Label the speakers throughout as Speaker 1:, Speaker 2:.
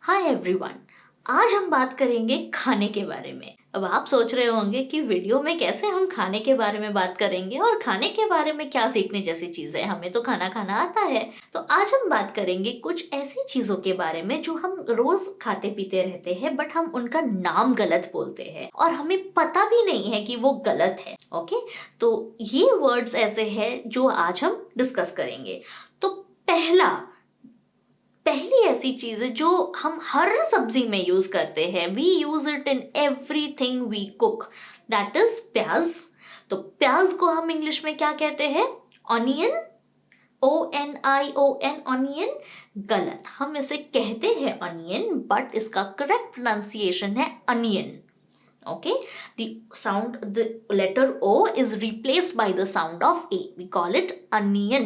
Speaker 1: Hi everyone. आज हम बात करेंगे खाने के बारे में। अब आप सोच रहे होंगे कि वीडियो में कैसे हम खाने के बारे में बात करेंगे और खाने के बारे में क्या सीखने जैसी चीज़ है, हमें तो खाना खाना आता है। तो आज हम बात करेंगे कुछ ऐसी चीज़ों के बारे में जो हम रोज खाते पीते रहते हैं, बट हम उनका नाम गलत बोलते हैं और हमें पता भी नहीं है कि वो गलत है। ओके, तो ये वर्ड्स ऐसे हैं जो आज हम डिस्कस करेंगे। तो पहली ऐसी चीज है जो हम हर सब्जी में यूज करते हैं, we use it in everything we cook, that is pyaaz. तो प्याज को हम इंग्लिश में क्या कहते हैं? Onion, ONION, onion. गलत, हम इसे कहते हैं ऑनियन, बट इसका करेक्ट प्रोनाउंसिएशन है onion. Okay, the letter O is replaced by the sound of A. We call it onion.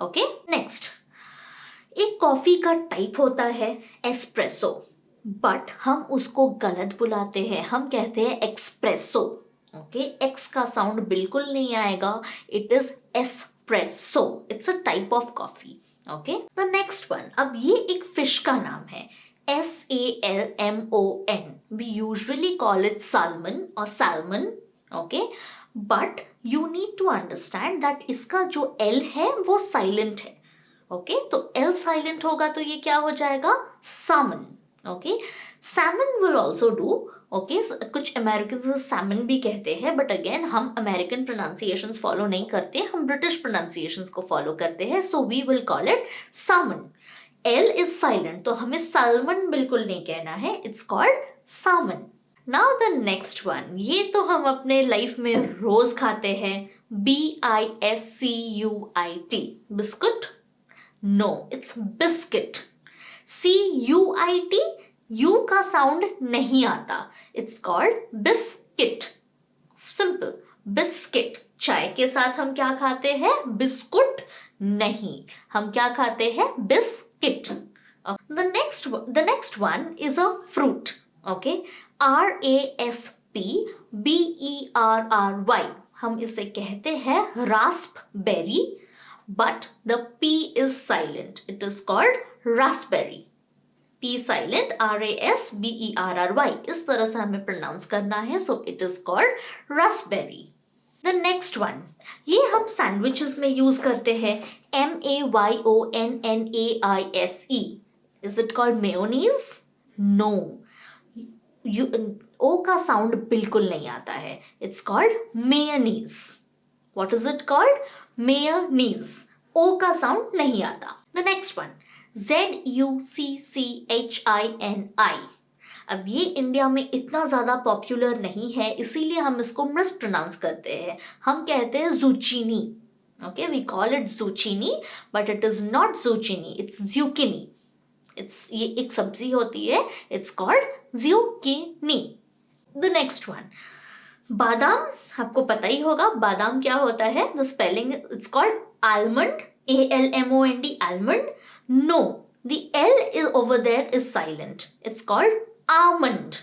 Speaker 1: Okay, next. एक कॉफी का टाइप होता है एस्प्रेसो, बट हम उसको गलत बुलाते हैं, हम कहते हैं एक्सप्रेसो। ओके, एक्स का साउंड बिल्कुल नहीं आएगा, it is espresso, it's a type of coffee. Okay, the next one, अब ये एक फिश का नाम है, SALMON। We usually call it salmon और salmon. Okay, but you need to understand that इसका जो एल है वो साइलेंट है। ओके, तो एल साइलेंट होगा तो ये क्या हो जाएगा? Salmon. Okay, salmon will also do. Okay, कुछ अमेरिकन सैमन भी कहते हैं, बट अगेन हम अमेरिकन प्रोनाउंसिएशंस फॉलो नहीं करते, हम ब्रिटिश प्रोनाउंसिएशंस को फॉलो करते हैं, so we will call it salmon. L is silent, तो हमें साल्मन बिल्कुल नहीं कहना है, it's called salmon. Now the next one, ये तो हम अपने लाइफ में रोज खाते हैं, BISCUIT, biscuit. No, it's biscuit. CUIT, U का साउंड नहीं आता, it's called biscuit. Simple, biscuit. चाय के साथ हम क्या खाते हैं? बिस्कुट नहीं, हम क्या खाते हैं? Biscuit. The next one is a fruit. Okay, RASPBERRY, हम इसे कहते हैं Raspberry, but the P is silent. It is called raspberry. P silent, RASBERRY, इस तरह से हमें प्रोनाउंस करना है, so it is called raspberry. The next one, ये हम सैंडविचेस में यूज करते हैं, MAYONNAISE. Is it called mayonnaise? No. O का साउंड बिल्कुल नहीं आता है, it's called mayonnaise. What is it called? Mayonnaise. O का साउंड नहीं आता। The next one, ZUCCHINI। अब ये इंडिया में इतना ज़्यादा पॉपुलर नहीं है, इसीलिए हम इसको मिस प्रोनाउंस करते हैं, हम कहते हैं zucchini. Okay, we call it zucchini, but it is not zucchini, it's zucchini. ये एक सब्जी होती है, it's called zucchini. The next one, बादाम, आपको पता ही होगा बादाम क्या होता है, the spelling it's called almond, ALMOND, almond. No, the L is over there is silent, it's called almond.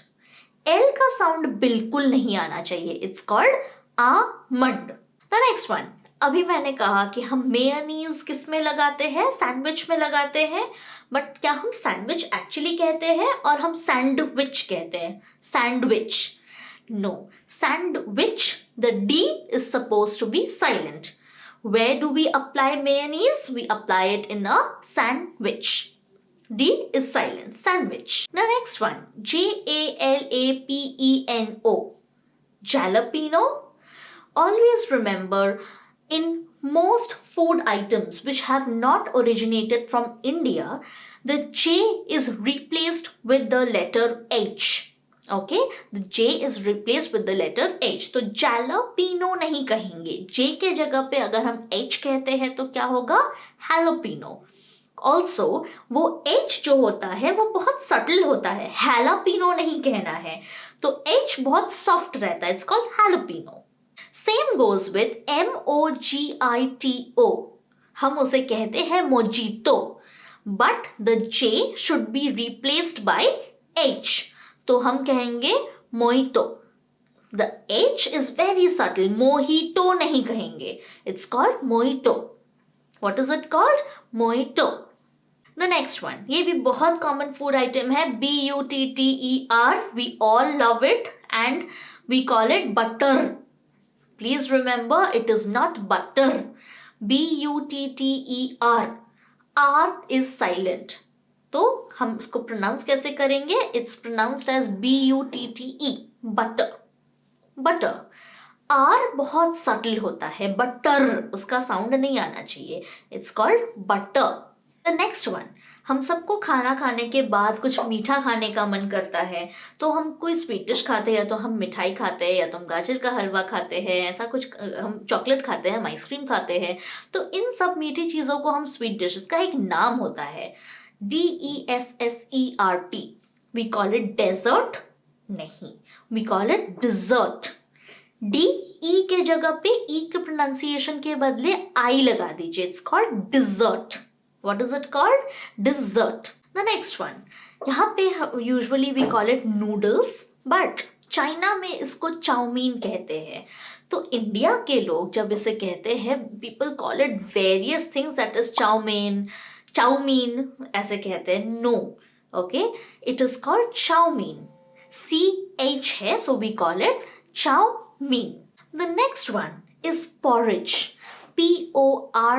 Speaker 1: L का साउंड बिल्कुल नहीं आना चाहिए, it's called almond. The next one, अभी मैंने कहा कि हम मेयोनीज किस में लगाते हैं? सैंडविच में लगाते हैं, बट क्या हम सैंडविच एक्चुअली कहते हैं और हम सैंडविच कहते हैं? Sandwich. No, sandwich, the D is supposed to be silent. Where do we apply mayonnaise? We apply it in a sandwich. D is silent, sandwich. The next one, JALAPENO, jalapeno. Always remember, in most food items which have not originated from India, the J is replaced with the letter H. Okay, the J is replaced with the letter H, तो जैलापिनो नहीं कहेंगे, J के जगह पे अगर हम H कहते हैं तो क्या होगा? हैलोपिनो। ऑल्सो वो H जो होता है वो बहुत सटल होता है, हैलापिनो नहीं कहना है, तो H बहुत सॉफ्ट रहता है, it's called jalapeno. Same goes with MOGITO, हम उसे कहते हैं mojito, but the J should be replaced by H, तो हम कहेंगे mojito. The H is very subtle, mojito नहीं कहेंगे, it's called mojito. What is it called? Mojito. The next one, ये भी बहुत कॉमन फूड आइटम है, BUTTER, we all love it and we call it butter. Please remember, it is not butter. BUTTER, R is silent, तो हम इसको pronounce कैसे करेंगे? It's pronounced as BUTTE, butter. Butter. R बहुत subtle होता है, butter उसका साउंड नहीं आना चाहिए. It's called butter. The next one, हम सबको खाना खाने के बाद कुछ मीठा खाने का मन करता है, तो हम कोई स्वीट डिश खाते हैं, या तो हम मिठाई खाते हैं, या तो हम गाजर का हलवा खाते हैं, ऐसा कुछ, हम चॉकलेट खाते हैं, हम आइसक्रीम खाते हैं. तो इन सब मीठी चीज़ों को हम स्वीट डिश, इसका एक नाम होता है, DESSERT. We call it desert? नहीं, we call it dessert. D E के जगह पे ई के प्रोनाउंसिएशन के बदले आई लगा दीजिए. It's called dessert. What is it called? Dessert. The next one, यहाँ पे usually we call it noodles, but China में इसको चाउमीन कहते हैं. तो इंडिया के लोग जब इसे कहते हैं, people call it various things, that is chowmein, chowmein ऐसे कहते हैं. No, okay, it is called chowmein. CH है, so we call it chow mein. The next one is porridge. PORRIDGE.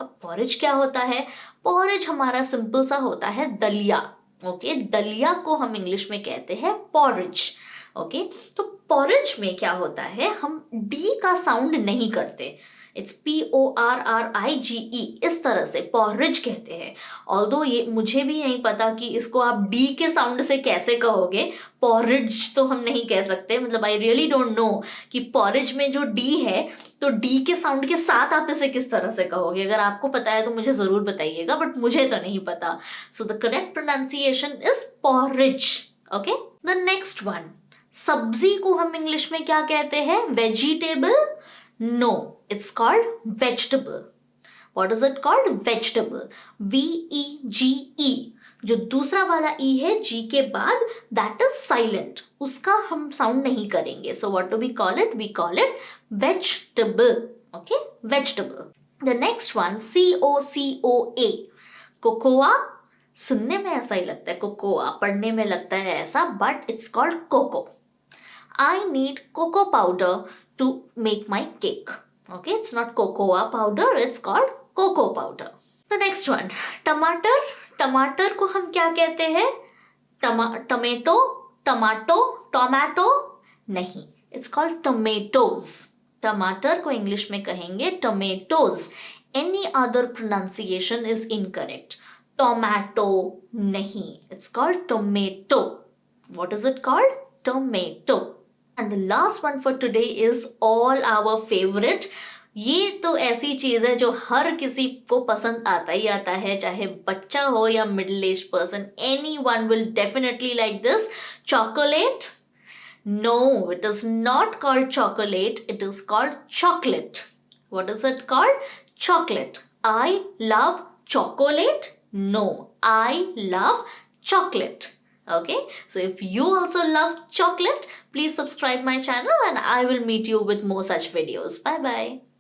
Speaker 1: अब porridge क्या होता है? porridge हमारा सिंपल सा होता है दलिया. ओके, दलिया को हम इंग्लिश में कहते हैं porridge. ओके, तो porridge में क्या होता है, हम D का साउंड नहीं करते. इट्स PORRIGE, इस तरह से porridge कहते हैं. ऑल्दो ये मुझे भी नहीं पता कि इसको आप D के साउंड से कैसे कहोगे. porridge तो हम नहीं कह सकते, मतलब आई रियली डोंट नो कि porridge में जो D है, तो D के साउंड के साथ आप इसे किस तरह से कहोगे. अगर आपको पता है तो मुझे ज़रूर बताइएगा, बट मुझे तो नहीं पता. So the correct pronunciation is porridge. Okay, the next one, सब्जी को हम इंग्लिश में क्या कहते हैं? Vegetable? No, it's called vegetable. What is it called? Vegetable. VEGE. जो दूसरा वाला E है G के बाद, that is silent. उसका हम साउंड नहीं करेंगे. So what do we call it? We call it vegetable. Okay? Vegetable. The next one, COCOA. Cocoa. सुनने में ऐसा ही लगता है कोकोआ, पढ़ने में लगता है ऐसा, but it's called cocoa. I need cocoa powder to make my cake. Okay, it's not cocoa powder, it's called cocoa powder. The next one, टमाटर. टमाटर को हम क्या कहते हैं? Tomato, tomato, tomato? नहीं, it's called tomatoes. टमाटर को इंग्लिश में कहेंगे tomatoes. Any other pronunciation is incorrect. Tomato नहीं, it's called tomato. What is it called? Tomato. And the last one for today is all our favorite. ये तो ऐसी चीज़ है जो हर किसी को पसंद आता ही आता है, चाहे बच्चा हो या middle age person. Anyone will definitely like this. Chocolate? No, it is not called chocolate. It is called chocolate. What is it called? Chocolate. I love chocolate? No, I love chocolate. Okay, so if you also love chocolate, please subscribe my channel and I will meet you with more such videos. Bye bye.